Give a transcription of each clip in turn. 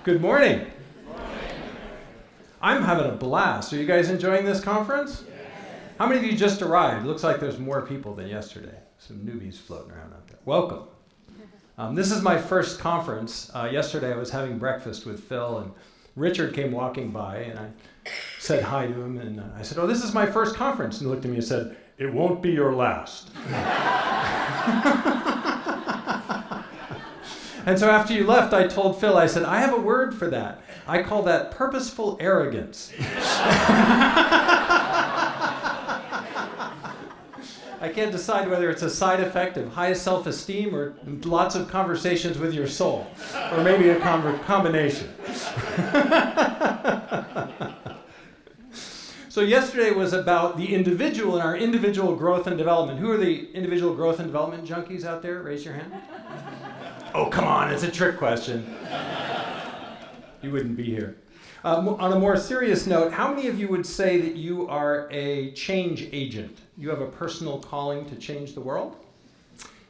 Good morning. I'm having a blast. Are you guys enjoying this conference? Yes. How many of you just arrived? Looks like there's more people than yesterday. Some newbies floating around out there. Welcome. This is my first conference. Yesterday I was having breakfast with Phil, and Richard came walking by, and I said hi to him, and I said, "Oh, this is my first conference." And he looked at me and said, "It won't be your last." And so after you left, I told Phil, I said, "I have a word for that. I call that purposeful arrogance." I can't decide whether it's a side effect of high self-esteem or lots of conversations with your soul, or maybe a combination. So yesterday was about the individual and our individual growth and development. Who are the individual growth and development junkies out there? Raise your hand. Oh, come on, it's a trick question. You wouldn't be here. On a more serious note, how many of you would say that you are a change agent? You have a personal calling to change the world?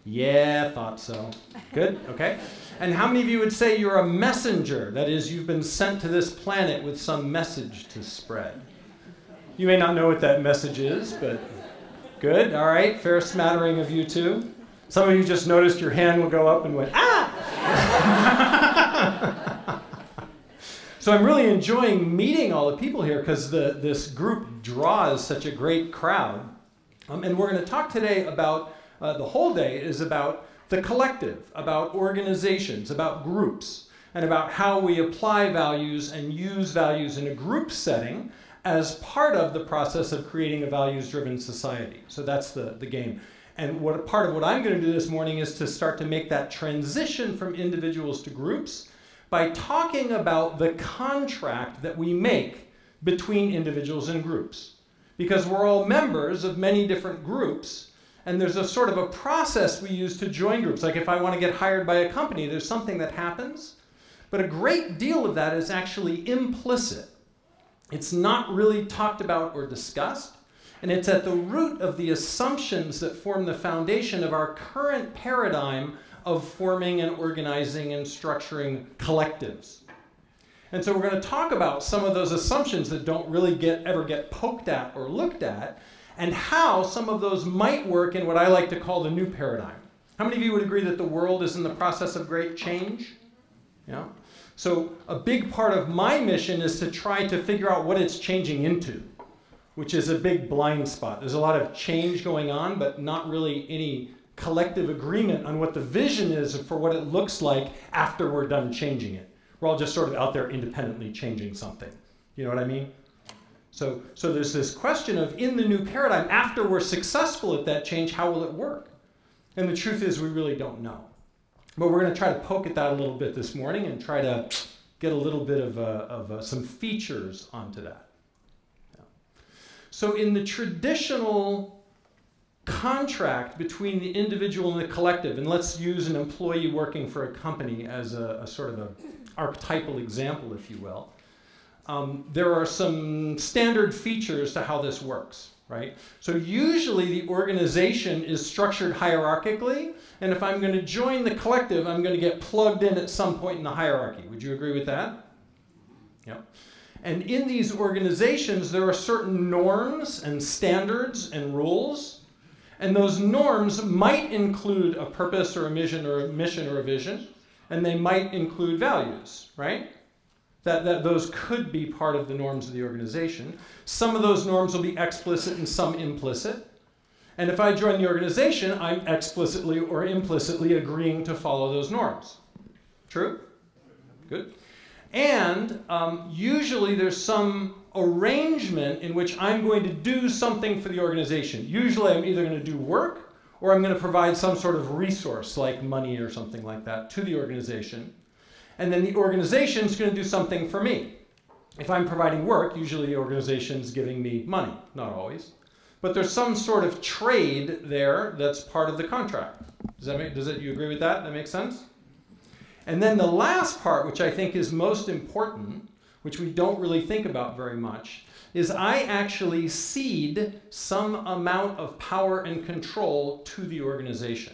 Yeah, thought so. Good, okay. And how many of you would say you're a messenger? That is, you've been sent to this planet with some message to spread. You may not know what that message is, but good, all right. Fair smattering of you too. Some of you just noticed your hand will go up and went, ah! So I'm really enjoying meeting all the people here because this group draws such a great crowd. And we're going to talk today about, the whole day is about the collective, about organizations, about groups, and about how we apply values and use values in a group setting as part of the process of creating a values-driven society. So that's the game. And part of what I'm going to do this morning is to start to make that transition from individuals to groups by talking about the contract that we make between individuals and groups. Because we're all members of many different groups, and there's a sort of a process we use to join groups. Like if I want to get hired by a company, there's something that happens, but a great deal of that is actually implicit. It's not really talked about or discussed, and it's at the root of the assumptions that form the foundation of our current paradigm of forming and organizing and structuring collectives. And so we're going to talk about some of those assumptions that don't really ever get poked at or looked at, and how some of those might work in what I like to call the new paradigm. How many of you would agree that the world is in the process of great change? Yeah. So a big part of my mission is to try to figure out what it's changing into, which is a big blind spot. There's a lot of change going on, but not really any collective agreement on what the vision is for what it looks like after we're done changing it. We're all just sort of out there independently changing something. You know what I mean? So there's this question of, in the new paradigm, after we're successful at that change, how will it work? And the truth is we really don't know. But we're going to try to poke at that a little bit this morning and try to get a little bit of some features onto that. Yeah. So in the traditional contract between the individual and the collective, and let's use an employee working for a company as a sort of an archetypal example, if you will, there are some standard features to how this works, right? So usually the organization is structured hierarchically, and if I'm going to join the collective, I'm going to get plugged in at some point in the hierarchy. Would you agree with that? Yeah. And in these organizations, there are certain norms and standards and rules, and those norms might include a purpose or a mission or a vision, and they might include values, right? That those could be part of the norms of the organization. Some of those norms will be explicit and some implicit. And if I join the organization, I'm explicitly or implicitly agreeing to follow those norms. True? Good. And usually there's some arrangement in which I'm going to do something for the organization. Usually I'm either going to do work or I'm going to provide some sort of resource like money or something like that to the organization. And then the organization's going to do something for me. If I'm providing work, usually the organization's giving me money. Not always. But there's some sort of trade there that's part of the contract. You agree with that? That makes sense? And then the last part, which I think is most important, which we don't really think about very much, is I actually cede some amount of power and control to the organization.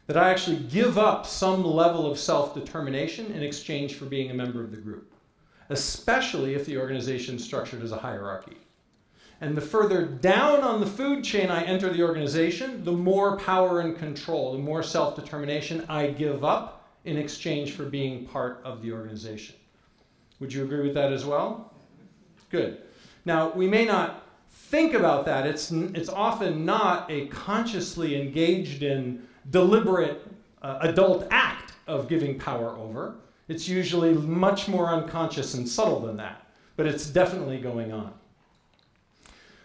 that I actually give up some level of self-determination in exchange for being a member of the group, especially if the organization is structured as a hierarchy. And the further down on the food chain I enter the organization, the more power and control, the more self-determination I give up in exchange for being part of the organization. Would you agree with that as well? Good. Now, we may not think about that. It's often not a consciously engaged in deliberate adult act of giving power over. It's usually much more unconscious and subtle than that, but it's definitely going on.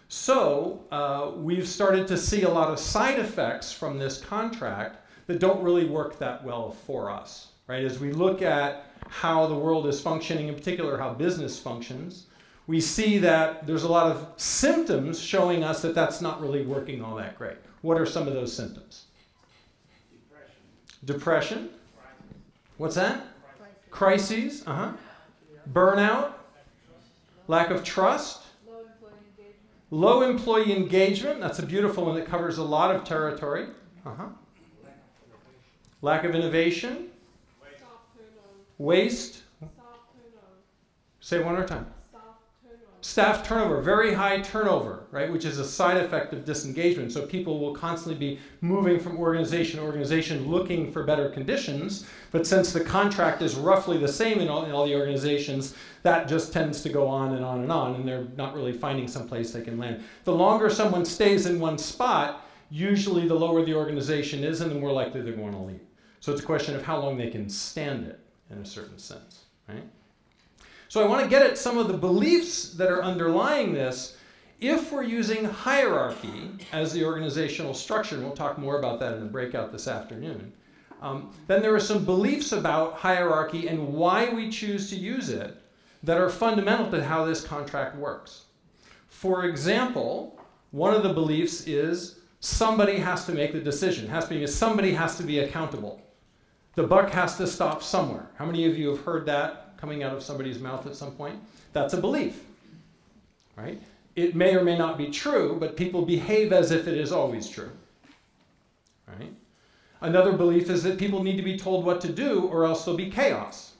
So we've started to see a lot of side effects from this contract that don't really work that well for us, right? As we look at how the world is functioning, in particular how business functions, we see that there's a lot of symptoms showing us that that's not really working all that great. What are some of those symptoms? Depression. What's that? Crises. Burnout. Lack of trust. Low employee engagement. That's a beautiful one that covers a lot of territory. Lack of innovation. Waste. Say it one more time. Staff turnover, very high turnover, right, which is a side effect of disengagement. So people will constantly be moving from organization to organization looking for better conditions, but since the contract is roughly the same in all the organizations, that just tends to go on and on and on, and they're not really finding some place they can land. The longer someone stays in one spot, usually the lower the organization is and the more likely they're going to leave. So it's a question of how long they can stand it in a certain sense, right? So I want to get at some of the beliefs that are underlying this. If we're using hierarchy as the organizational structure, and we'll talk more about that in the breakout this afternoon, then there are some beliefs about hierarchy and why we choose to use it that are fundamental to how this contract works. For example, one of the beliefs is somebody has to make the decision. Somebody has to be accountable. The buck has to stop somewhere. How many of you have heard that coming out of somebody's mouth at some point? That's a belief, right? It may or may not be true, but people behave as if it is always true, right? Another belief is that people need to be told what to do or else there'll be chaos.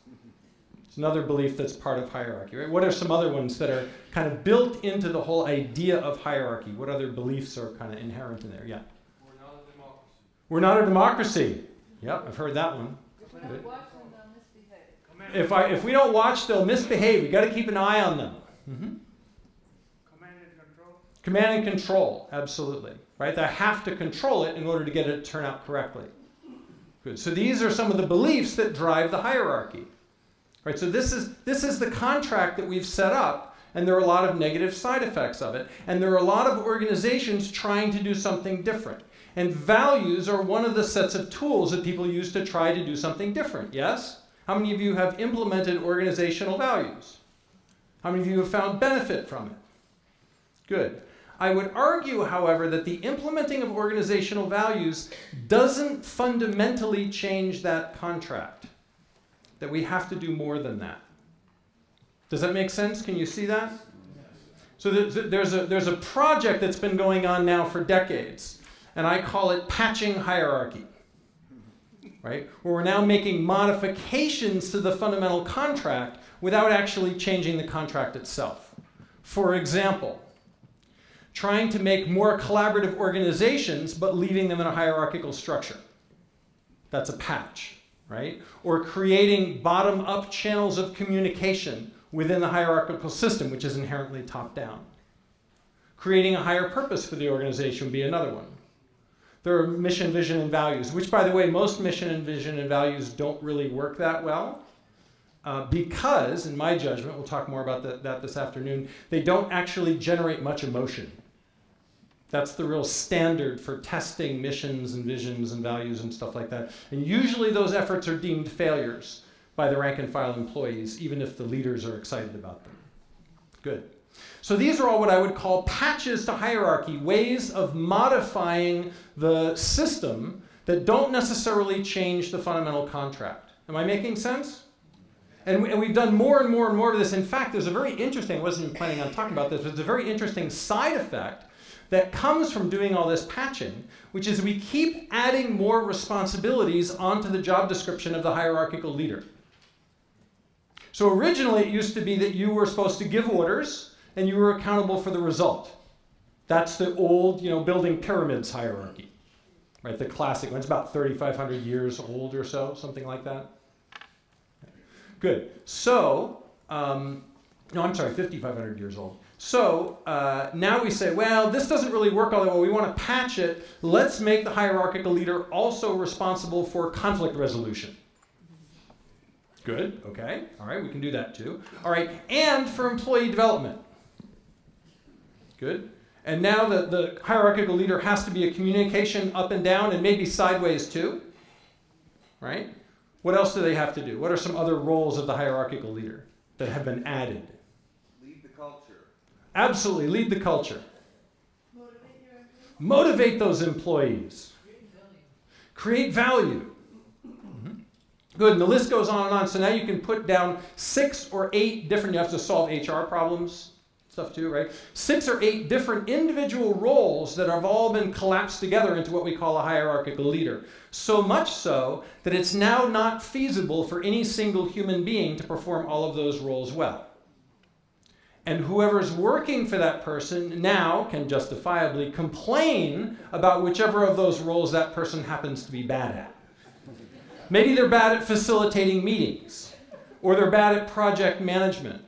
It's another belief that's part of hierarchy, right? What are some other ones that are kind of built into the whole idea of hierarchy? What other beliefs are kind of inherent in there? Yeah. We're not a democracy. We're not a democracy. Yep, I've heard that one. Good. If we don't watch, they'll misbehave. We've got to keep an eye on them. Command and control. Command and control, absolutely. Right? They have to control it in order to get it to turn out correctly. Good. So these are some of the beliefs that drive the hierarchy. Right? So this is the contract that we've set up, and there are a lot of negative side effects of it. And there are a lot of organizations trying to do something different. And values are one of the sets of tools that people use to try to do something different. Yes? How many of you have implemented organizational values? How many of you have found benefit from it? Good. I would argue, however, that the implementing of organizational values doesn't fundamentally change that contract. That we have to do more than that. Does that make sense? Can you see that? So there's a project that's been going on now for decades, and I call it patching hierarchy. Right? Where we're now making modifications to the fundamental contract without actually changing the contract itself. For example, trying to make more collaborative organizations but leaving them in a hierarchical structure. That's a patch, right? Or creating bottom-up channels of communication within the hierarchical system, which is inherently top-down. Creating a higher purpose for the organization would be another one. There are mission, vision, and values, which, by the way, most mission and vision and values don't really work that well because, in my judgment, we'll talk more about that this afternoon, they don't actually generate much emotion. That's the real standard for testing missions and visions and values and stuff like that. And usually those efforts are deemed failures by the rank and file employees, even if the leaders are excited about them. Good. So these are all what I would call patches to hierarchy, ways of modifying the system that don't necessarily change the fundamental contract. Am I making sense? And we've done more and more and more of this. In fact, there's a very interesting, I wasn't even planning on talking about this, but there's a very interesting side effect that comes from doing all this patching, which is we keep adding more responsibilities onto the job description of the hierarchical leader. So originally it used to be that you were supposed to give orders and you were accountable for the result. That's the old, building pyramids hierarchy, right? The classic one. It's about 3,500 years old or so, something like that. Good. So, no, I'm sorry, 5,500 years old. So now we say, well, this doesn't really work all that well. We want to patch it. Let's make the hierarchical leader also responsible for conflict resolution. Good. Okay. All right. We can do that too. All right. And for employee development. Good. And now the hierarchical leader has to be a communication up and down and maybe sideways too. Right? What else do they have to do? What are some other roles of the hierarchical leader that have been added? Lead the culture. Absolutely. Lead the culture. Motivate those employees. Create value. Good, and the list goes on and on. So now you can put down 6 or 8 different, you have to solve HR problems, stuff too, right? 6 or 8 different individual roles that have all been collapsed together into what we call a hierarchical leader. So much so that it's now not feasible for any single human being to perform all of those roles well. And whoever's working for that person now can justifiably complain about whichever of those roles that person happens to be bad at. Maybe they're bad at facilitating meetings, or they're bad at project management,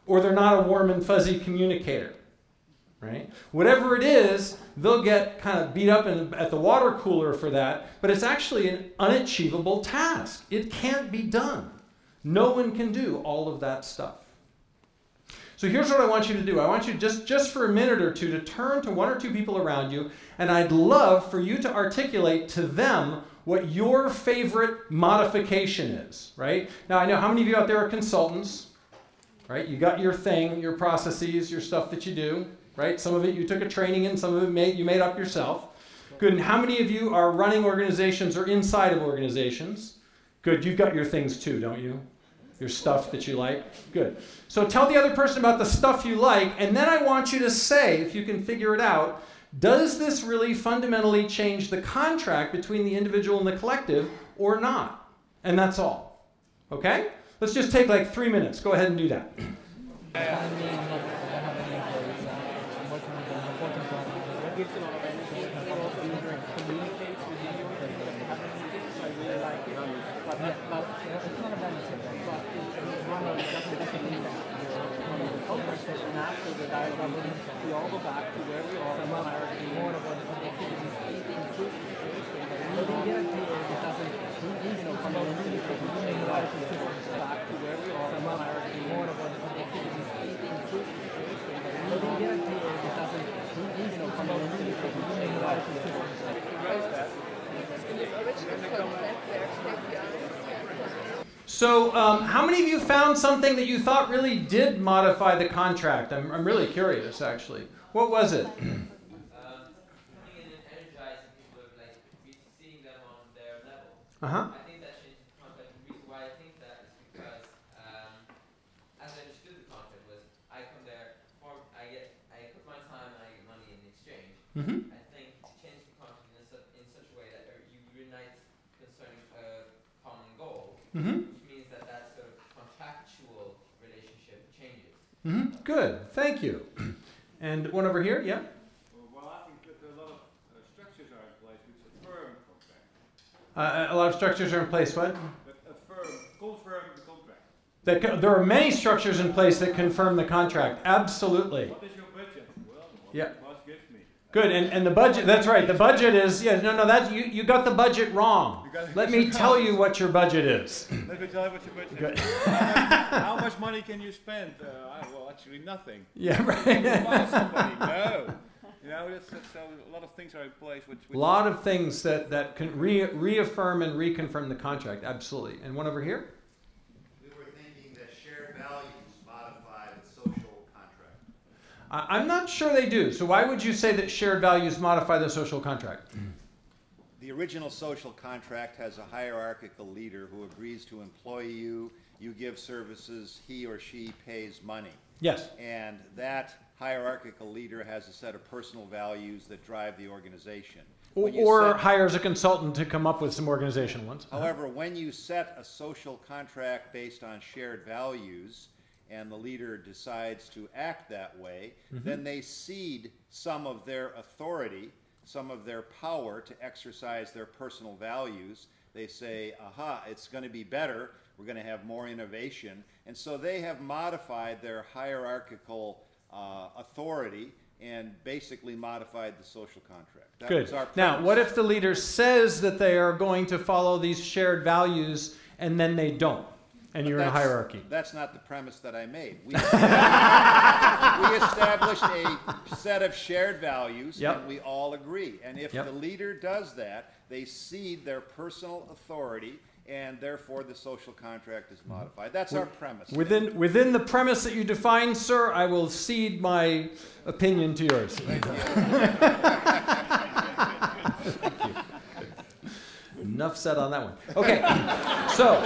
or they're not a warm and fuzzy communicator, right? Whatever it is, they'll get kind of beat up at the water cooler for that, but it's actually an unachievable task. It can't be done. No one can do all of that stuff. So here's what I want you to do. I want you just for a minute or two to turn to 1 or 2 people around you, and I'd love for you to articulate to them what your favorite modification is, right? Now, I know how many of you out there are consultants, right? You got your thing, your processes, your stuff that you do, right? Some of it you took a training in, some of it you made up yourself. Good, and how many of you are running organizations or inside of organizations? Good, you've got your things too, don't you? Your stuff that you like? Good. So tell the other person about the stuff you like, and then I want you to say, if you can figure it out, does this really fundamentally change the contract between the individual and the collective or not? And that's all. Okay? Let's just take like 3 minutes. Go ahead and do that. We all go back to where we are. More of what So how many of you found something that you thought really did modify the contract? I'm really curious, actually. What was it? Coming in and energizing people, like seeing them on their level. Uh-huh. I think that changed the contract. The reason why I think that is because, as I understood the contract was, I come there, I put my time and I get money in exchange. Mm-hmm. I think to change the contract in such a way that you unite concerning a common goal, Mm-hmm. which means that sort of contractual relationship changes. Mm-hmm. Good. Thank you. And one over here, yeah? Well, I think that a lot of structures are in place which affirm contract. A lot of structures are in place, what? That confirm the contract. There are many structures in place that confirm the contract. Absolutely. What is your budget? Well, what Yeah. the boss gives me. Good, and the budget, that's right, the budget is, yeah, no, that, you got the budget wrong. Let me tell you what your budget is. Let me tell you what your budget Good. is. How much money can you spend? Well, actually nothing. Yeah, Can you right. buy somebody? No. You know, so a lot of things are in place which A lot of things that can reaffirm and reconfirm the contract, absolutely. And one over here? We were thinking that shared values modify the social contract. I'm not sure they do. So why would you say that shared values modify the social contract? The original social contract has a hierarchical leader who agrees to employ you, you give services, he or she pays money. Yes. And that hierarchical leader has a set of personal values that drive the organization. Or hires a consultant to come up with some organizational ones. However, when you set a social contract based on shared values and the leader decides to act that way, then they cede some of their authority, some of their power to exercise their personal values. They say, aha, it's going to be better, we're going to have more innovation. And so they have modified their hierarchical authority and basically modified the social contract. That was our Now, premise. what if the leader says that they are going to follow these shared values and then they don't, and you're in a hierarchy? That's not the premise that I made. We established a set of shared values, and we all agree. And if the leader does that, they cede their personal authority, and therefore the social contract is modified. That's our premise. Within the premise that you defined, sir, I will cede my opinion to yours. Thank you. Thank you. Enough said on that one. Okay, so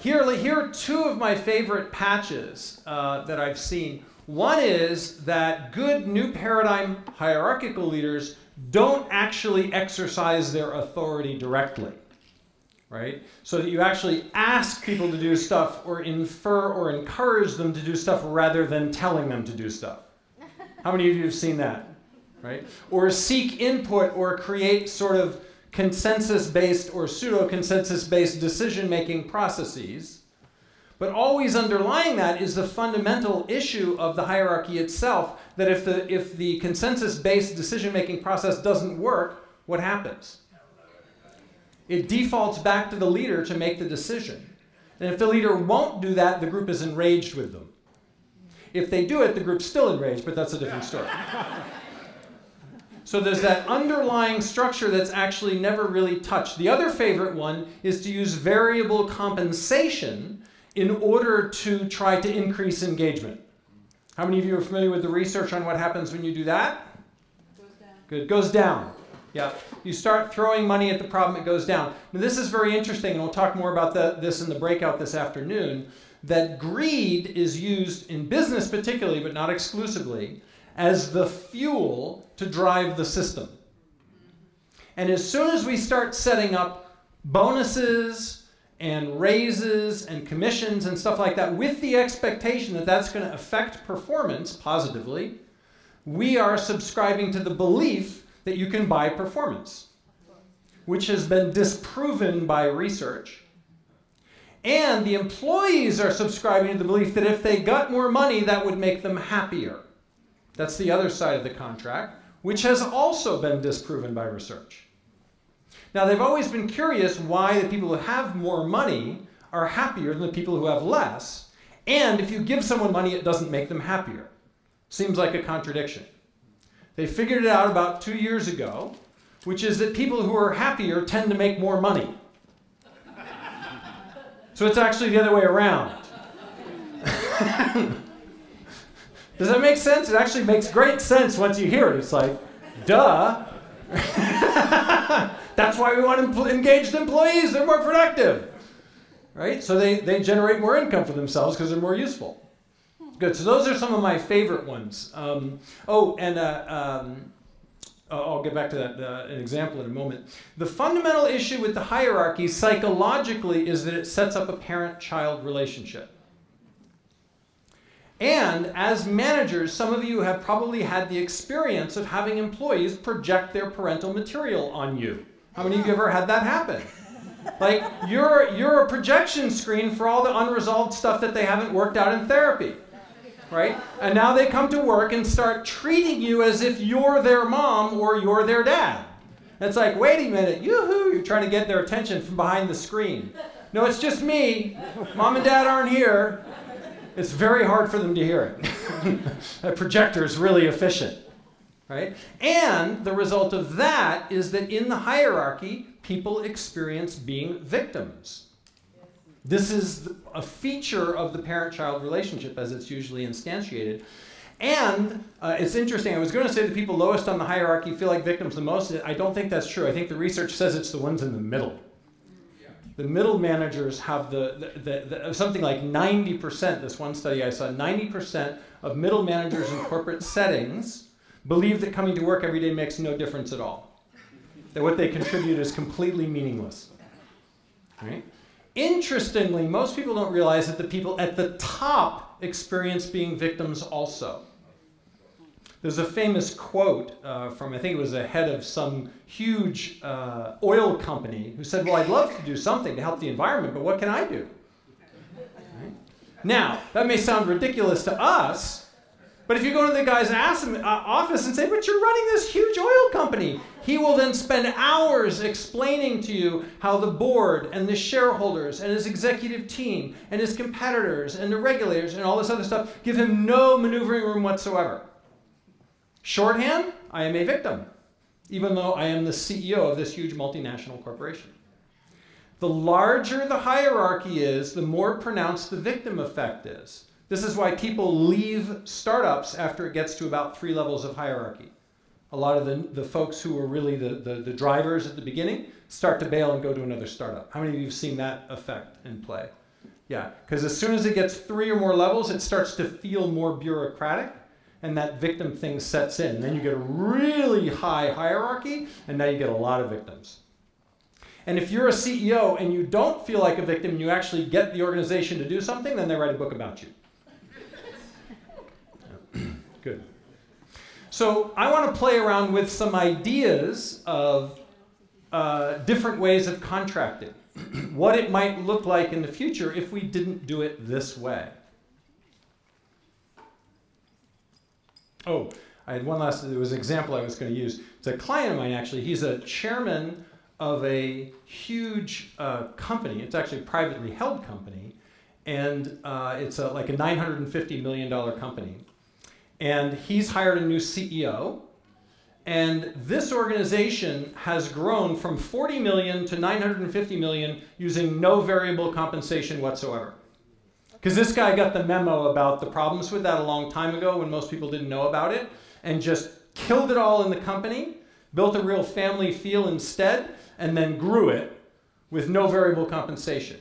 here are two of my favorite patches that I've seen. One is that good new paradigm hierarchical leaders don't actually exercise their authority directly. Right? So that you actually ask people to do stuff or infer or encourage them to do stuff rather than telling them to do stuff. How many of you have seen that? Right? Or seek input or create sort of consensus-based or pseudo-consensus-based decision-making processes. But always underlying that is the fundamental issue of the hierarchy itself, that if the consensus-based decision-making process doesn't work, what happens? It defaults back to the leader to make the decision. And if the leader won't do that, the group is enraged with them. If they do it, the group's still enraged, but that's a different story. So there's that underlying structure that's actually never really touched. The other favorite one is to use variable compensation in order to try to increase engagement. How many of you are familiar with the research on what happens when you do that? Goes down. Good. Goes down. Yeah. You start throwing money at the problem, it goes down. Now, this is very interesting, and we'll talk more about this in the breakout this afternoon, that greed is used in business particularly, but not exclusively, as the fuel to drive the system. And as soon as we start setting up bonuses and raises and commissions and stuff like that with the expectation that that's going to affect performance positively, we are subscribing to the belief that you can buy performance, which has been disproven by research. And the employees are subscribing to the belief that if they got more money, that would make them happier. That's the other side of the contract, which has also been disproven by research. Now, they've always been curious why the people who have more money are happier than the people who have less. And if you give someone money, it doesn't make them happier. Seems like a contradiction. They figured it out about 2 years ago, which is that people who are happier tend to make more money. So it's actually the other way around. Does that make sense? It actually makes great sense once you hear it. It's like, duh. That's why we want engaged employees. They're more productive. Right? So they generate more income for themselves because they're more useful. Good. So those are some of my favorite ones. I'll get back to that an example in a moment. The fundamental issue with the hierarchy psychologically is that it sets up a parent-child relationship. And as managers, some of you have probably had the experience of having employees project their parental material on you. How many of you ever had that happen? Like, you're a projection screen for all the unresolved stuff that they haven't worked out in therapy. Right? And now they come to work and start treating you as if you're their mom or you're their dad. And it's like, wait a minute, yoo-hoo, you're trying to get their attention from behind the screen. No, it's just me. Mom and dad aren't here. It's very hard for them to hear it. A projector is really efficient. Right? And the result of that is that in the hierarchy, people experience being victims. This is a feature of the parent-child relationship as it's usually instantiated. And it's interesting, I was going to say the people lowest on the hierarchy feel like victims the most. I don't think that's true. I think the research says it's the ones in the middle. The middle managers have something like 90%, this one study I saw, 90% of middle managers in corporate settings believe that coming to work every day makes no difference at all. That what they contribute is completely meaningless. Right? Interestingly, most people don't realize that the people at the top experience being victims also. There's a famous quote from, I think it was a head of some huge oil company who said, well, I'd love to do something to help the environment, but what can I do? Right? Now, that may sound ridiculous to us, but if you go to the guy's office and say, but you're running this huge oil company, he will then spend hours explaining to you how the board and the shareholders and his executive team and his competitors and the regulators and all this other stuff give him no maneuvering room whatsoever. Shorthand, I am a victim, even though I am the CEO of this huge multinational corporation. The larger the hierarchy is, the more pronounced the victim effect is. This is why people leave startups after it gets to about 3 levels of hierarchy. A lot of the folks who were really the drivers at the beginning start to bail and go to another startup. How many of you have seen that effect in play? Yeah, because as soon as it gets 3 or more levels, it starts to feel more bureaucratic, and that victim thing sets in. And then you get a really high hierarchy, and now you get a lot of victims. And if you're a CEO and you don't feel like a victim, and you actually get the organization to do something, then they write a book about you. Good. So I want to play around with some ideas of different ways of contracting. What it might look like in the future if we didn't do it this way. Oh, I had one last, there was an example I was going to use. It's a client of mine, actually. He's a chairman of a huge company. It's actually a privately held company. And it's like a $950 million company. And he's hired a new CEO. And this organization has grown from 40 million to 950 million using no variable compensation whatsoever. Because this guy got the memo about the problems with that a long time ago when most people didn't know about it, and just killed it all in the company, built a real family feel instead, and then grew it with no variable compensation.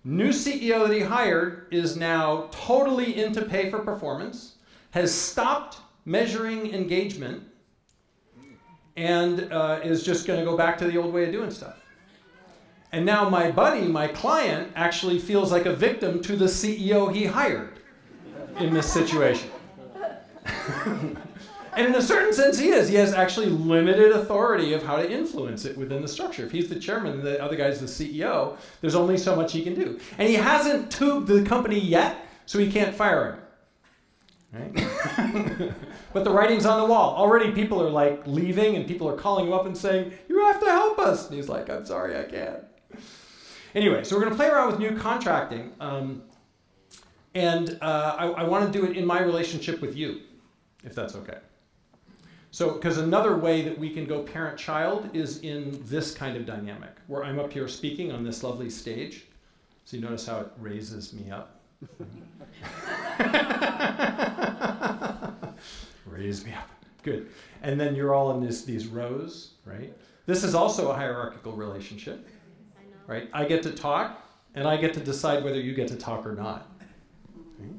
New CEO that he hired is now totally into pay for performance, has stopped measuring engagement, and is just going to go back to the old way of doing stuff. And now my buddy, my client, actually feels like a victim to the CEO he hired in this situation. And in a certain sense he is. He has actually limited authority of how to influence it within the structure. If he's the chairman and the other guy's the CEO, there's only so much he can do. And he hasn't tubed the company yet, so he can't fire him. Right? But the writing's on the wall. Already people are like leaving and people are calling him up and saying, you have to help us. And he's like, I'm sorry, I can't. Anyway, so we're going to play around with new contracting. I want to do it in my relationship with you, if that's okay. So, because another way that we can go parent-child is in this kind of dynamic, where I'm up here speaking on this lovely stage. So you notice how it raises me up. Raise me up. Good. And then you're all in these rows, right? This is also a hierarchical relationship, right? I get to talk, and I get to decide whether you get to talk or not. Okay?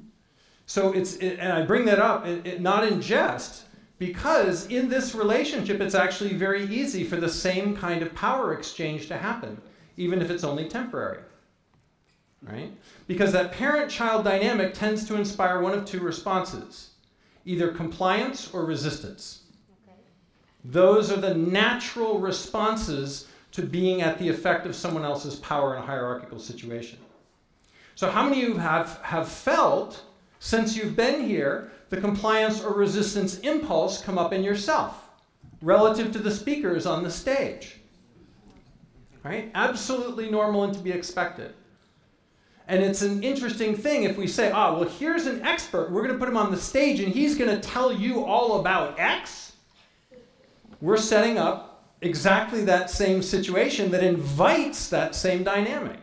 So and I bring that up, not in jest, because in this relationship, it's actually very easy for the same kind of power exchange to happen, even if it's only temporary. Right? Because that parent-child dynamic tends to inspire one of 2 responses, either compliance or resistance. Okay. Those are the natural responses to being at the effect of someone else's power in a hierarchical situation. So how many of you have felt, since you've been here, the compliance or resistance impulse come up in yourself relative to the speakers on the stage? Right? Absolutely normal and to be expected. And it's an interesting thing if we say, well, here's an expert. We're going to put him on the stage, and he's going to tell you all about X. We're setting up exactly that same situation that invites that same dynamic.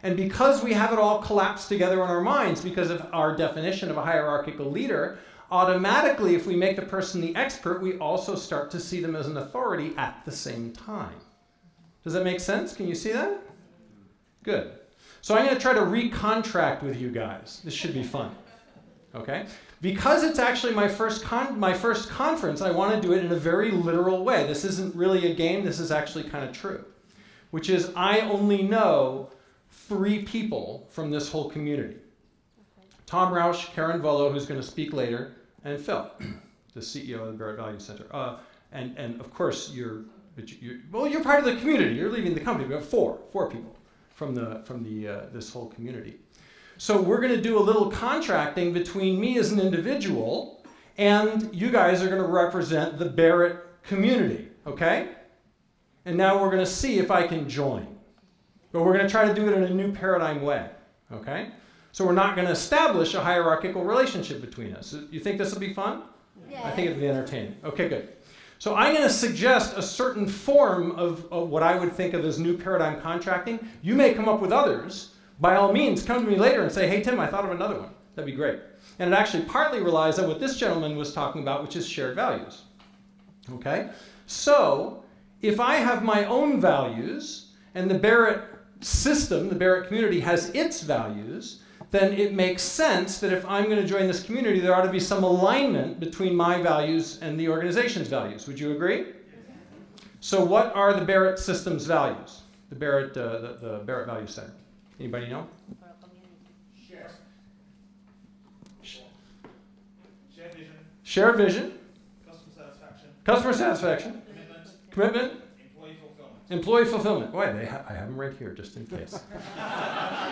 And because we have it all collapsed together in our minds, because of our definition of a hierarchical leader, automatically, if we make the person the expert, we also start to see them as an authority at the same time. Does that make sense? Can you see that? Good. So I'm going to try to recontract with you guys. This should be fun. Okay? Because it's actually my first conference, I want to do it in a very literal way. This isn't really a game, this is actually kind of true. Which is, I only know 3 people from this whole community. Tom Rausch, Karen Volo, who's going to speak later, and Phil, the CEO of the Barrett Value Center. And of course, you're part of the community. You're leaving the company. We have four people from this whole community. So we're going to do a little contracting between me as an individual, and you guys are going to represent the Barrett community, okay? And now we're going to see if I can join. But we're going to try to do it in a new paradigm way, okay? So we're not going to establish a hierarchical relationship between us. You think this will be fun? Yeah. I think it'll be entertaining. Okay, good. So I'm going to suggest a certain form of what I would think of as new paradigm contracting. You may come up with others. By all means, come to me later and say, hey, Tim, I thought of another one. That'd be great. And it actually partly relies on what this gentleman was talking about, which is shared values. Okay? So if I have my own values and the Barrett system, the Barrett community, has its values, then it makes sense that if I'm going to join this community, there ought to be some alignment between my values and the organization's values. Would you agree? So what are the Barrett system's values? The Barrett Value Center. Anybody know? Shared vision. Shared vision. Customer satisfaction. Customer satisfaction. Commitment. Employee fulfillment. Employee fulfillment. Boy, I have them right here just in case.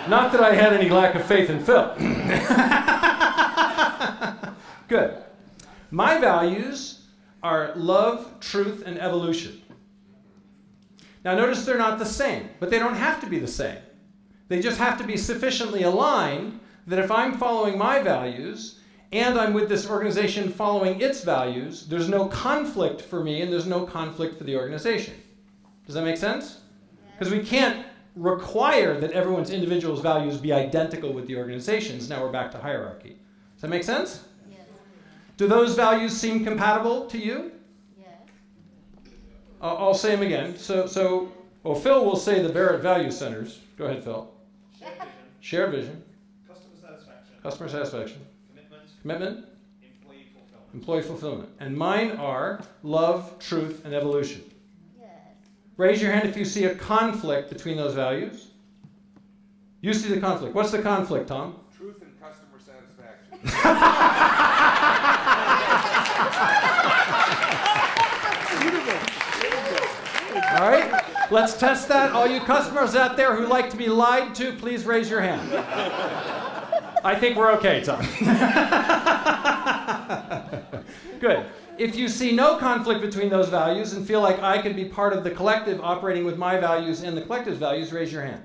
Not that I had any lack of faith in Phil. Good. My values are love, truth, and evolution. Now notice they're not the same, but they don't have to be the same. They just have to be sufficiently aligned that if I'm following my values and I'm with this organization following its values, there's no conflict for me and there's no conflict for the organization. Does that make sense? Because we can't require that everyone's individual values be identical with the organization's. Now we're back to hierarchy. Does that make sense? Yes. Do those values seem compatible to you? Yes. I'll say them again. So Phil will say the Barrett Value Centers. Go ahead, Phil. Shared vision. Share vision. Customer satisfaction. Customer satisfaction. Commitment. Commitment. Employee fulfillment. Employee fulfillment. And mine are love, truth, and evolution. Yes. Raise your hand if you see a conflict between those values. You see the conflict. What's the conflict, Tom? Truth and customer satisfaction. All right. Let's test that. All you customers out there who like to be lied to, please raise your hand. I think we're okay, Tom. Good. If you see no conflict between those values and feel like I can be part of the collective operating with my values and the collective's values, raise your hand.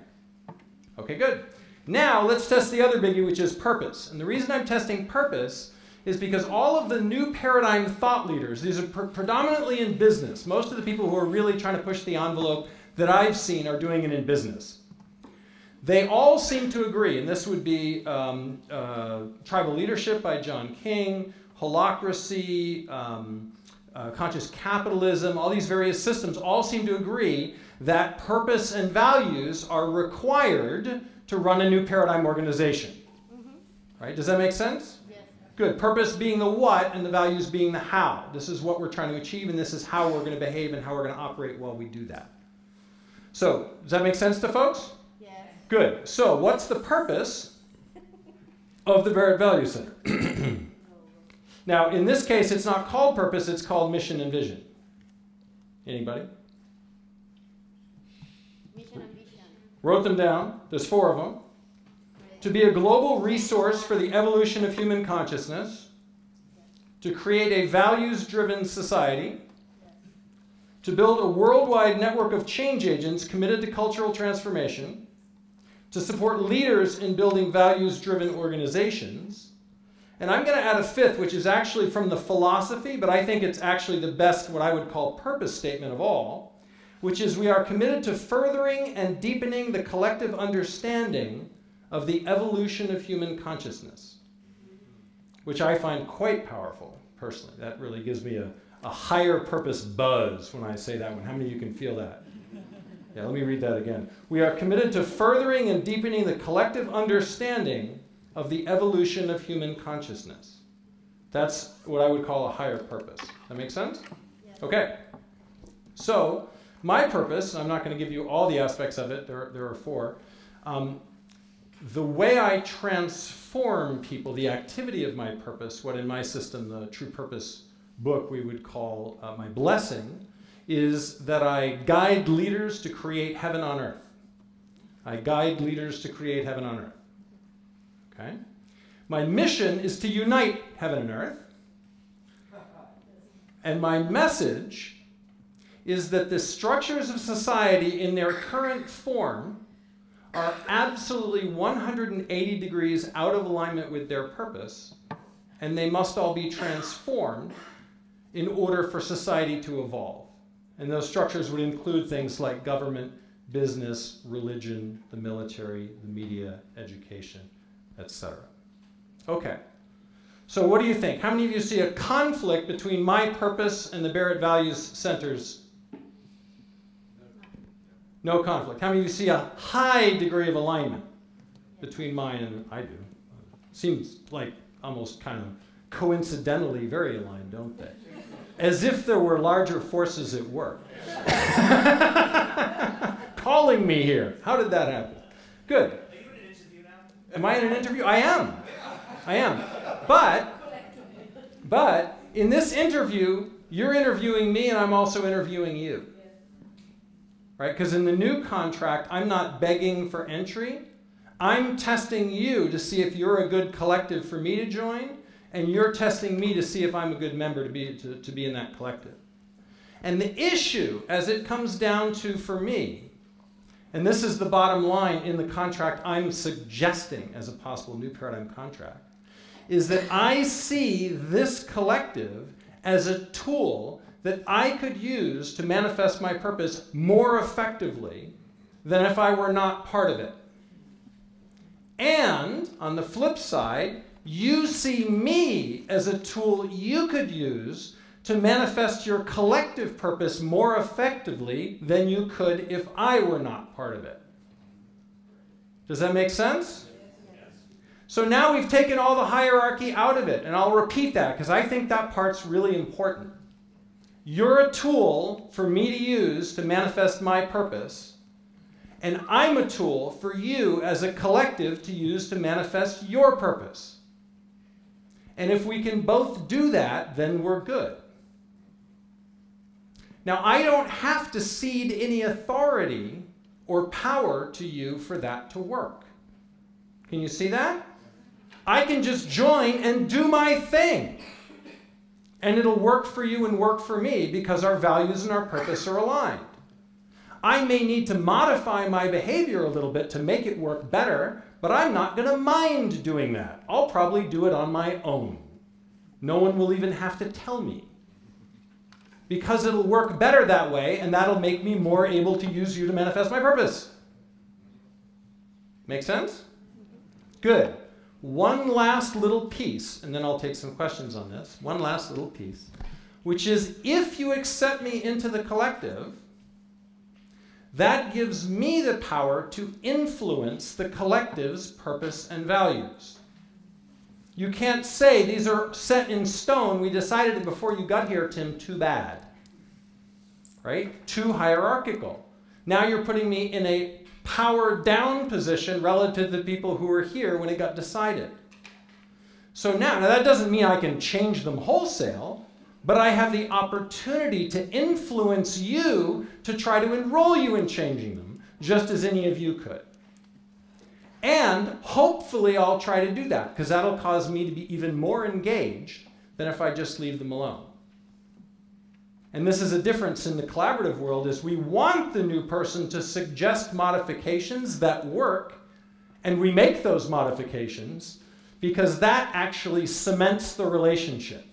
Okay, good. Now let's test the other biggie, which is purpose. And the reason I'm testing purpose is because all of the new paradigm thought leaders, these are predominantly in business. Most of the people who are really trying to push the envelope that I've seen are doing it in business. They all seem to agree, and this would be Tribal Leadership by John King, Holacracy, Conscious Capitalism, all these various systems all seem to agree that purpose and values are required to run a new paradigm organization. Right? Does that make sense? Good. Purpose being the what and the values being the how. This is what we're trying to achieve, and this is how we're going to behave and how we're going to operate while we do that. So, does that make sense to folks? Yes. Good. So, what's the purpose of the Barrett Value Center? Now, in this case, it's not called purpose, it's called mission and vision. Anybody? Mission and vision. Wrote them down. There's 4 of them. To be a global resource for the evolution of human consciousness, to create a values-driven society, to build a worldwide network of change agents committed to cultural transformation, to support leaders in building values-driven organizations, and I'm going to add a 5th, which is actually from the philosophy, but I think it's actually the best, what I would call purpose statement of all, which is we are committed to furthering and deepening the collective understanding of the evolution of human consciousness, which I find quite powerful, personally. That really gives me a higher purpose buzz when I say that one. How many of you can feel that? Yeah, let me read that again. We are committed to furthering and deepening the collective understanding of the evolution of human consciousness. That's what I would call a higher purpose. That make sense? Yes. Okay. So, my purpose, I'm not going to give you all the aspects of it, there are 4. The way I transform people, the activity of my purpose, what in my system, the True Purpose book, we would call my blessing, is that I guide leaders to create heaven on earth. I guide leaders to create heaven on earth. Okay? My mission is to unite heaven and earth. And my message is that the structures of society in their current form are absolutely 180 degrees out of alignment with their purpose, and they must all be transformed in order for society to evolve. And those structures would include things like government, business, religion, the military, the media, education, etc. Okay. So what do you think? How many of you see a conflict between my purpose and the Barrett Values Center's? No conflict. How many of you see a high degree of alignment between mine and I do? Seems like almost kind of coincidentally very aligned, don't they? As if there were larger forces at work. Calling me here. How did that happen? Good. Are you in an interview now? Am I in an interview? I am. I am. But in this interview, you're interviewing me and I'm also interviewing you. Right? Because in the new contract, I'm not begging for entry. I'm testing you to see if you're a good collective for me to join, and you're testing me to see if I'm a good member to be in that collective. And the issue, as it comes down to for me, and this is the bottom line in the contract I'm suggesting as a possible new paradigm contract, is that I see this collective as a tool that I could use to manifest my purpose more effectively than if I were not part of it. And on the flip side, you see me as a tool you could use to manifest your collective purpose more effectively than you could if I were not part of it. Does that make sense? So now we've taken all the hierarchy out of it, and I'll repeat that because I think that part's really important. You're a tool for me to use to manifest my purpose, and I'm a tool for you as a collective to use to manifest your purpose. And if we can both do that, then we're good. Now, I don't have to cede any authority or power to you for that to work. Can you see that? I can just join and do my thing. And it'll work for you and work for me because our values and our purpose are aligned. I may need to modify my behavior a little bit to make it work better, but I'm not going to mind doing that. I'll probably do it on my own. No one will even have to tell me. Because it'll work better that way, and that'll make me more able to use you to manifest my purpose. Make sense? Good. One last little piece, and then I'll take some questions on this. One last little piece, which is if you accept me into the collective, that gives me the power to influence the collective's purpose and values. You can't say these are set in stone. We decided it before you got here, Tim. Too bad. Right? Too hierarchical. Now you're putting me in a power down position relative to the people who were here when it got decided. So now that doesn't mean I can change them wholesale, but I have the opportunity to influence you to try to enroll you in changing them, just as any of you could. And hopefully I'll try to do that, because that'll cause me to be even more engaged than if I just leave them alone. And this is a difference in the collaborative world, is we want the new person to suggest modifications that work, and we make those modifications, because that actually cements the relationship.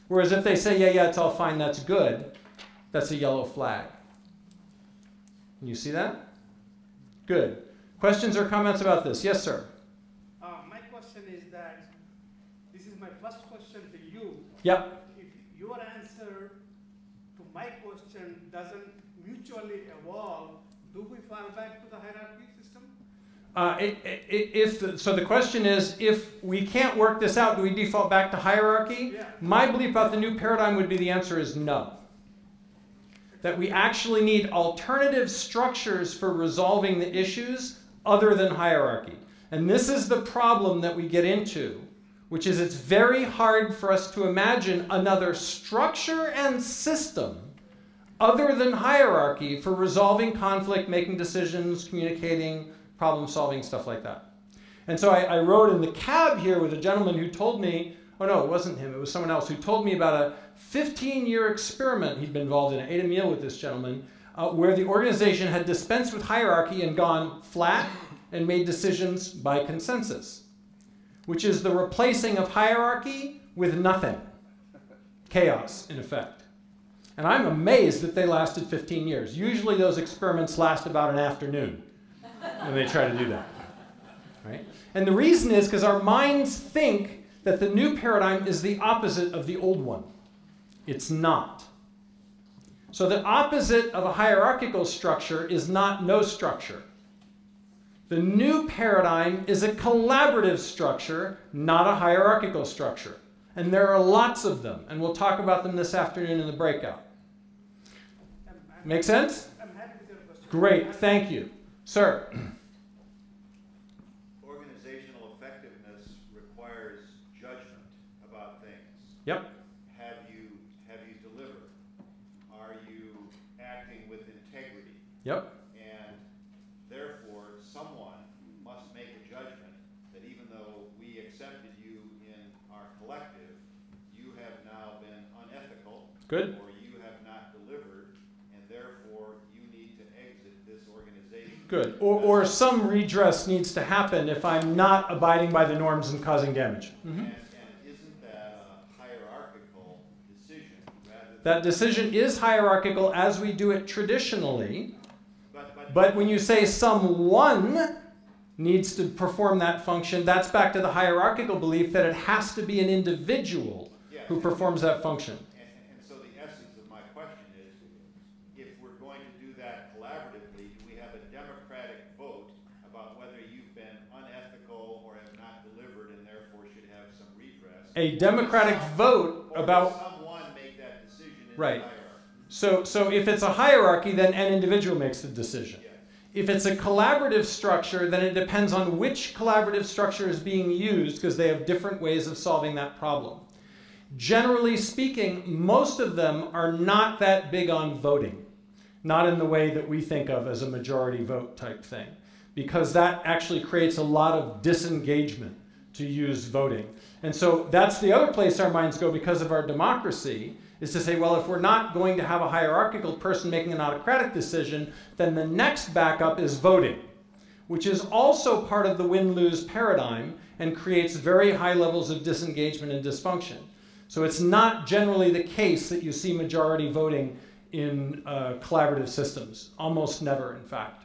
Whereas if they say, yeah, it's all fine, that's good, that's a yellow flag. Can you see that? Good. Questions or comments about this? Yes, sir. My question is that, this is my first question to you. Yep. If your answer to my question doesn't mutually evolve, do we fall back to the hierarchy system? So the question is, if we can't work this out, do we default back to hierarchy? Yeah. My belief about the new paradigm would be the answer is no. That we actually need alternative structures for resolving the issues other than hierarchy. And this is the problem that we get into, which is it's very hard for us to imagine another structure and system other than hierarchy for resolving conflict, making decisions, communicating, problem solving, stuff like that. And so I rode in the cab here with a gentleman who told me, oh no, it wasn't him, it was someone else, who told me about a 15-year experiment he'd been involved in. I ate a meal with this gentleman where the organization had dispensed with hierarchy and gone flat and made decisions by consensus, which is the replacing of hierarchy with nothing. Chaos, in effect. And I'm amazed that they lasted 15 years. Usually those experiments last about an afternoon when they try to do that. Right? And the reason is because our minds think that the new paradigm is the opposite of the old one. It's not. So the opposite of a hierarchical structure is not no structure. The new paradigm is a collaborative structure, not a hierarchical structure. And there are lots of them, and we'll talk about them this afternoon in the breakout. Make sense? I'm happy with your question. Great, thank you. Sir? Organizational effectiveness requires judgment about things. Yep. Have you delivered? Are you acting with integrity? Yep. And therefore, someone must make a judgment that even though we accepted you in our collective, you have now been unethical. Good. Or you have not delivered, and therefore you need to exit this organization. Good. Or some redress needs to happen if I'm not abiding by the norms and causing damage. And isn't that a hierarchical decision rather than... That decision is hierarchical as we do it traditionally. But when you say someone needs to perform that function, that's back to the hierarchical belief that it has to be an individual who performs that function. And so the essence of my question is, if we're going to do that collaboratively, do we have a democratic vote about whether you've been unethical or have not delivered and therefore should have some redress? A democratic vote about... Or does someone make that decision in Right. the hierarchy? So if it's a hierarchy, then an individual makes the decision. If it's a collaborative structure, then it depends on which collaborative structure is being used because they have different ways of solving that problem. Generally speaking, most of them are not that big on voting, not in the way that we think of as a majority vote type thing, because that actually creates a lot of disengagement to use voting. And so that's the other place our minds go because of our democracy, is to say, well, if we're not going to have a hierarchical person making an autocratic decision, then the next backup is voting, which is also part of the win-lose paradigm and creates very high levels of disengagement and dysfunction. So it's not generally the case that you see majority voting in collaborative systems. Almost never, in fact.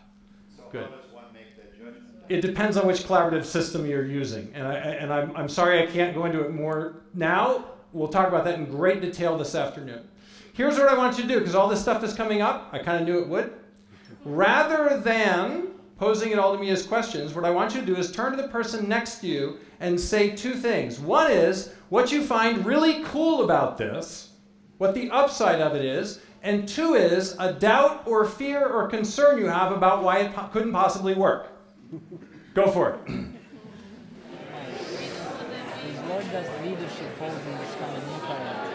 So Good. how does one make that judgment? It depends on which collaborative system you're using. And I'm sorry I can't go into it more now. We'll talk about that in great detail this afternoon. Here's what I want you to do, because all this stuff is coming up. I kind of knew it would. Rather than posing it all to me as questions, what I want you to do is turn to the person next to you and say two things. One is what you find really cool about this, what the upside of it is, and two is a doubt or fear or concern you have about why it couldn't possibly work. Go for it. Where does leadership hold in this kind of new paradigm?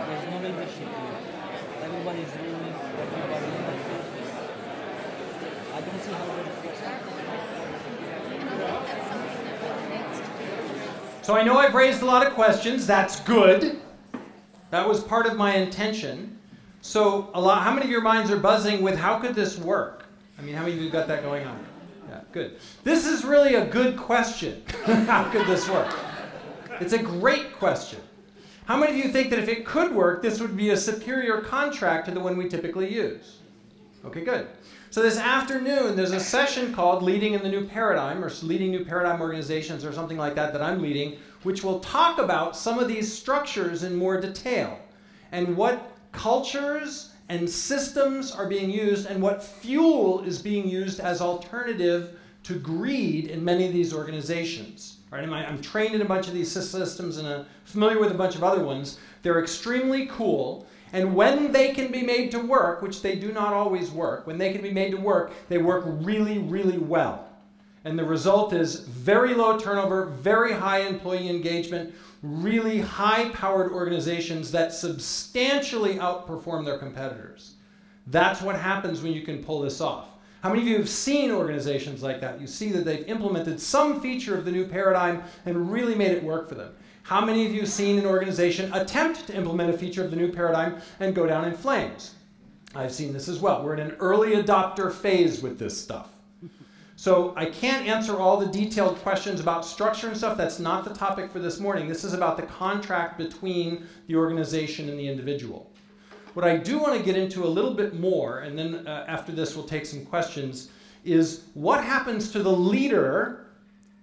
There's no leadership here. Everybody's ruling, everybody. I don't see how So I know I've raised a lot of questions. That's good. That was part of my intention. So how many of your minds are buzzing with how could this work? I mean, how many of you got that going on? Yeah, good. This is really a good question. How could this work? It's a great question. How many of you think that if it could work, this would be a superior contract to the one we typically use? Okay, good. So this afternoon, there's a session called Leading in the New Paradigm, or Leading New Paradigm Organizations, or something like that I'm leading, which will talk about some of these structures in more detail, and what cultures and systems are being used, and what fuel is being used as alternative to greed in many of these organizations. Right? I'm trained in a bunch of these systems and familiar with a bunch of other ones. They're extremely cool. And when they can be made to work, which they do not always work, when they can be made to work, they work really, really well. And the result is very low turnover, very high employee engagement, really high-powered organizations that substantially outperform their competitors. That's what happens when you can pull this off. How many of you have seen organizations like that? You see that they've implemented some feature of the new paradigm and really made it work for them. How many of you have seen an organization attempt to implement a feature of the new paradigm and go down in flames? I've seen this as well. We're in an early adopter phase with this stuff. So I can't answer all the detailed questions about structure and stuff. That's not the topic for this morning. This is about the contract between the organization and the individual. What I do want to get into a little bit more, and then after this we'll take some questions, is what happens to the leader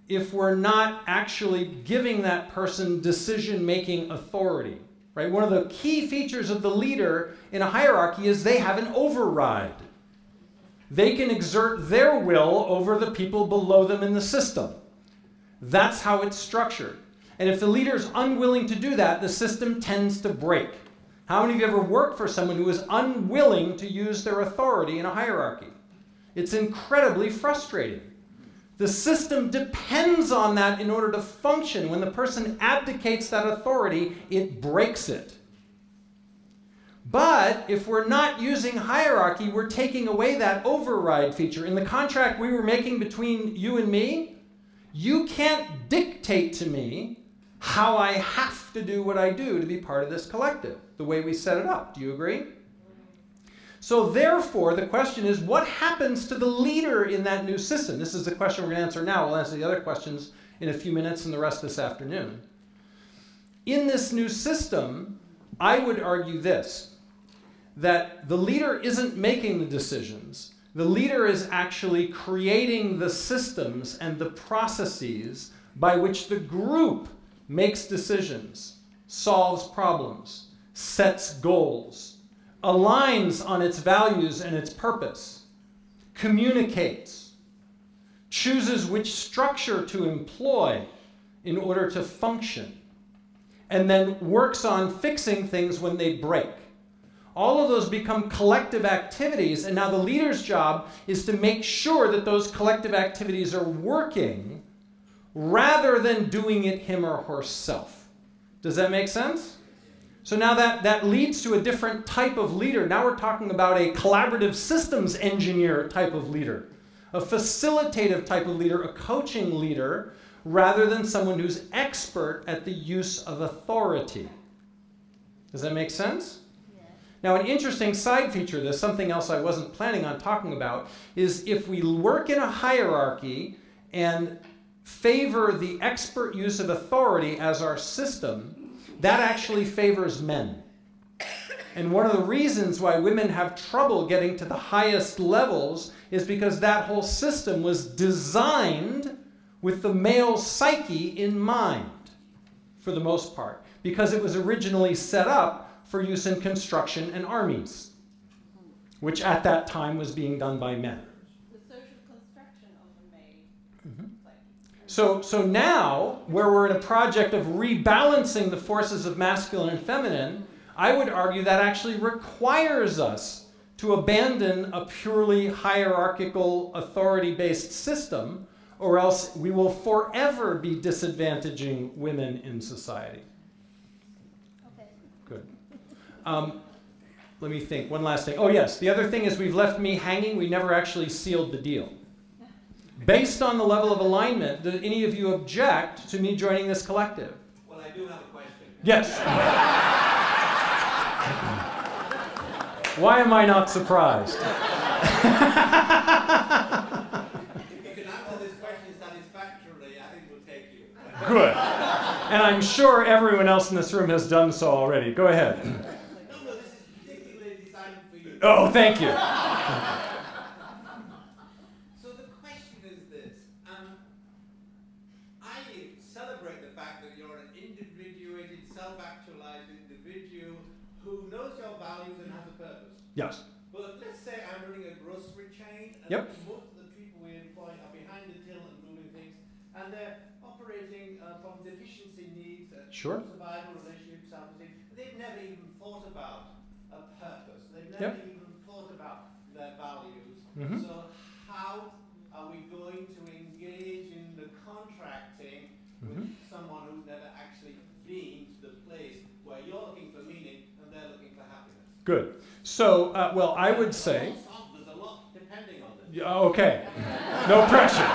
if we're not actually giving that person decision-making authority, right? One of the key features of the leader in a hierarchy is they have an override. They can exert their will over the people below them in the system. That's how it's structured. And if the leader is unwilling to do that, the system tends to break. How many of you ever worked for someone who is unwilling to use their authority in a hierarchy? It's incredibly frustrating. The system depends on that in order to function. When the person abdicates that authority, it breaks it. But if we're not using hierarchy, we're taking away that override feature. In the contract we were making between you and me, you can't dictate to me how I have to do what I do to be part of this collective, the way we set it up. Do you agree? So therefore, the question is, what happens to the leader in that new system? This is the question we're going to answer now. We'll answer the other questions in a few minutes and the rest this afternoon. In this new system, I would argue this, that the leader isn't making the decisions. The leader is actually creating the systems and the processes by which the group makes decisions, solves problems, sets goals, aligns on its values and its purpose, communicates, chooses which structure to employ in order to function, and then works on fixing things when they break. All of those become collective activities, and now the leader's job is to make sure that those collective activities are working rather than doing it him or herself. Does that make sense? So now that leads to a different type of leader. Now we're talking about a collaborative systems engineer type of leader, a facilitative type of leader, a coaching leader, rather than someone who's expert at the use of authority. Does that make sense? Yeah. Now an interesting side feature of this, something else I wasn't planning on talking about, is if we work in a hierarchy and favor the expert use of authority as our system, that actually favors men. And one of the reasons why women have trouble getting to the highest levels is because that whole system was designed with the male psyche in mind, for the most part, because it was originally set up for use in construction and armies, which at that time was being done by men. The social construction of the male. Mm-hmm. So now, where we're in a project of rebalancing the forces of masculine and feminine, I would argue that actually requires us to abandon a purely hierarchical, authority-based system, or else we will forever be disadvantaging women in society. Okay. Good. Let me think. One last thing. Oh yes, the other thing is we've left me hanging. We never actually sealed the deal. Based on the level of alignment, do any of you object to me joining this collective? Well, I do have a question. Yes. Why am I not surprised? If you can answer this question satisfactorily, I think we'll take you. Good. And I'm sure everyone else in this room has done so already. Go ahead. No, this is particularly designed for you. Oh, thank you. So the question is this. I celebrate the fact that you're an individuated, self-actualized individual who knows your values and has a purpose. Yes. But let's say I'm running a grocery chain and Yep. most of the people we employ are behind the Sure. Survival, relationship, self-esteem. They've never even thought about a purpose. They've never Yep. even thought about their values. Mhm. So how are we going to engage in the contracting with Mhm. someone who's never actually been to the place where you're looking for meaning and they're looking for happiness? Good. So, well, I would say... There's a lot depending on this. Yeah, okay. No pressure.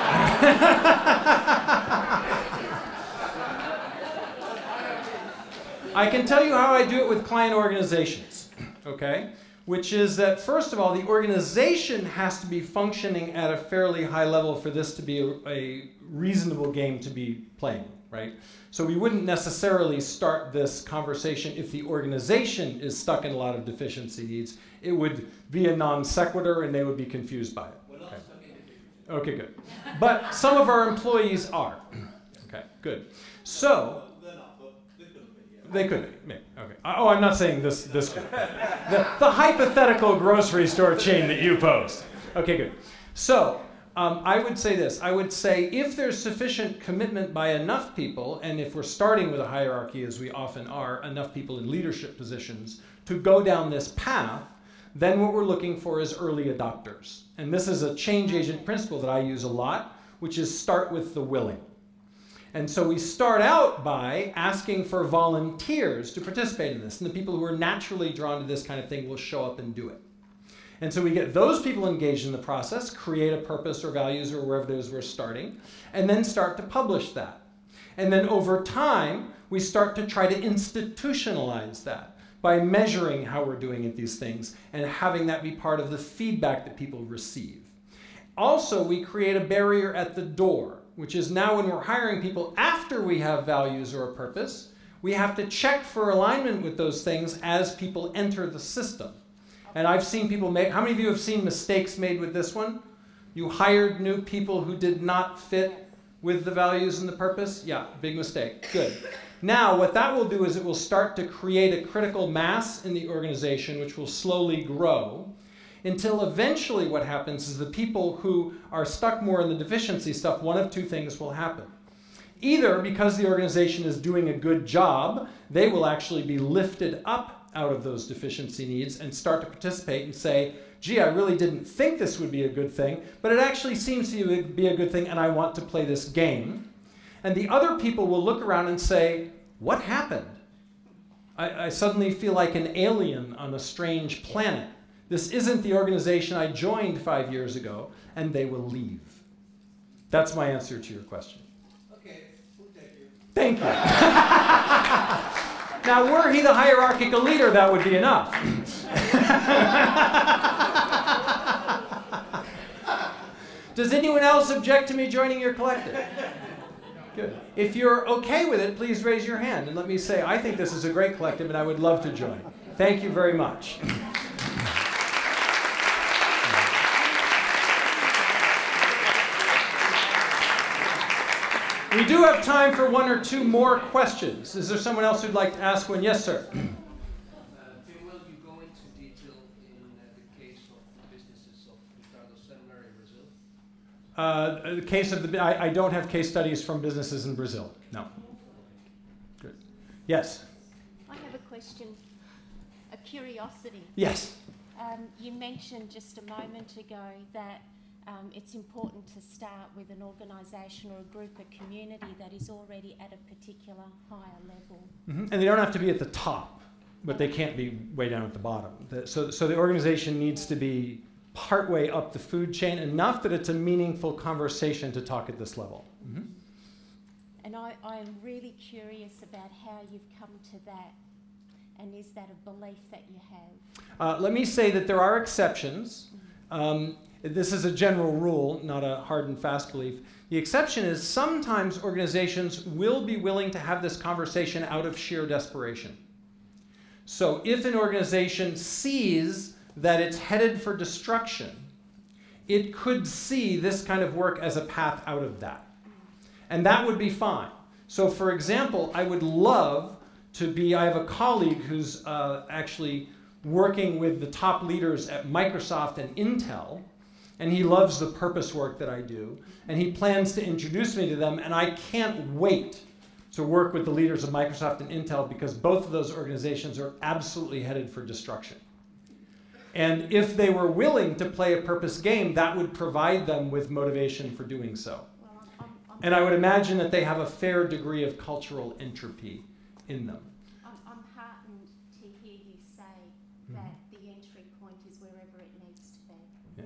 I can tell you how I do it with client organizations, okay? Which is that, first of all, the organization has to be functioning at a fairly high level for this to be a reasonable game to be playing, right? So we wouldn't necessarily start this conversation if the organization is stuck in a lot of deficiency needs. It would be a non sequitur and they would be confused by it. We're not stuck in deficiency. Okay, good. But some of our employees are. Okay, good. So... They're not, but they could be, yeah. They could be. Okay. Oh, I'm not saying this group. The hypothetical grocery store chain that you posed. Okay, good. So I would say this. I would say if there's sufficient commitment by enough people, and if we're starting with a hierarchy, as we often are, enough people in leadership positions to go down this path, then what we're looking for is early adopters. And this is a change agent principle that I use a lot, which is start with the willing. And so we start out by asking for volunteers to participate in this. And the people who are naturally drawn to this kind of thing will show up and do it. And so we get those people engaged in the process, create a purpose or values or wherever it is we're starting, and then start to publish that. And then over time, we start to try to institutionalize that by measuring how we're doing at these things and having that be part of the feedback that people receive. Also, we create a barrier at the door, which is now when we're hiring people after we have values or a purpose, we have to check for alignment with those things as people enter the system. And I've seen people make, how many of you have seen mistakes made with this one? You hired new people who did not fit with the values and the purpose? Yeah, big mistake. Good. Now, what that will do is it will start to create a critical mass in the organization, which will slowly grow, until eventually what happens is the people who are stuck more in the deficiency stuff, one of two things will happen. Either because the organization is doing a good job, they will actually be lifted up out of those deficiency needs and start to participate and say, gee, I really didn't think this would be a good thing, but it actually seems to be a good thing and I want to play this game. And the other people will look around and say, what happened? I suddenly feel like an alien on a strange planet. This isn't the organization I joined 5 years ago, and they will leave. That's my answer to your question. Okay, we'll take you. Thank you. Now, were he the hierarchical leader, that would be enough. Does anyone else object to me joining your collective? Good. If you're okay with it, please raise your hand and let me say, I think this is a great collective and I would love to join. Thank you very much. We do have time for one or two more questions. Is there someone else who'd like to ask one? Yes, sir. Tim, will you go into detail in the case of the businesses of Ricardo Semler in Brazil? The case of the, I don't have case studies from businesses in Brazil. No. Good. Yes. I have a question, a curiosity. Yes. You mentioned just a moment ago that it's important to start with an organisation or a group, a community that is already at a particular higher level. Mm-hmm. And they don't have to be at the top, but they can't be way down at the bottom. So the organization needs to be partway up the food chain, enough that it's a meaningful conversation to talk at this level. Mm-hmm. And I'm really curious about how you've come to that, and is that a belief that you have? Let me say that there are exceptions. This is a general rule, not a hard and fast belief. The exception is sometimes organizations will be willing to have this conversation out of sheer desperation. So if an organization sees that it's headed for destruction, it could see this kind of work as a path out of that. And that would be fine. So for example, I would love to be, I have a colleague who's actually working with the top leaders at Microsoft and Intel, and he loves the purpose work that I do, and he plans to introduce me to them, and I can't wait to work with the leaders of Microsoft and Intel because both of those organizations are absolutely headed for destruction. And if they were willing to play a purpose game, that would provide them with motivation for doing so. And I would imagine that they have a fair degree of cultural entropy in them. I'm heartened to hear you say that the entry point is wherever it needs to be.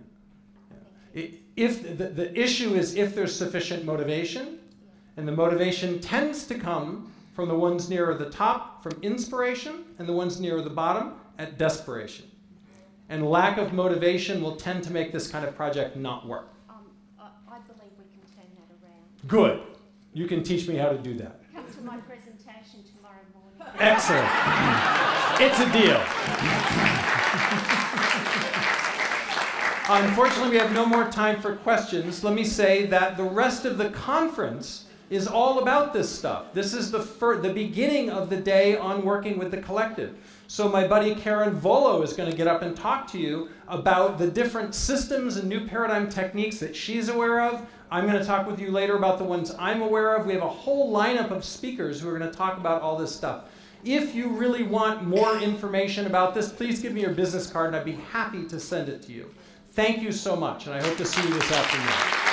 Yeah. If the issue is if there's sufficient motivation, and the motivation tends to come from the ones nearer the top from inspiration, and the ones nearer the bottom at desperation. And lack of motivation will tend to make this kind of project not work. I believe we can turn that around. Good. You can teach me how to do that. Come to my presentation tomorrow morning. Excellent. It's a deal. Unfortunately, we have no more time for questions. Let me say that the rest of the conference is all about this stuff. This is the beginning of the day on working with the collective. So my buddy Karen Volo is going to get up and talk to you about the different systems and new paradigm techniques that she's aware of. I'm going to talk with you later about the ones I'm aware of. We have a whole lineup of speakers who are going to talk about all this stuff. If you really want more information about this, please give me your business card and I'd be happy to send it to you. Thank you so much, and I hope to see you this afternoon.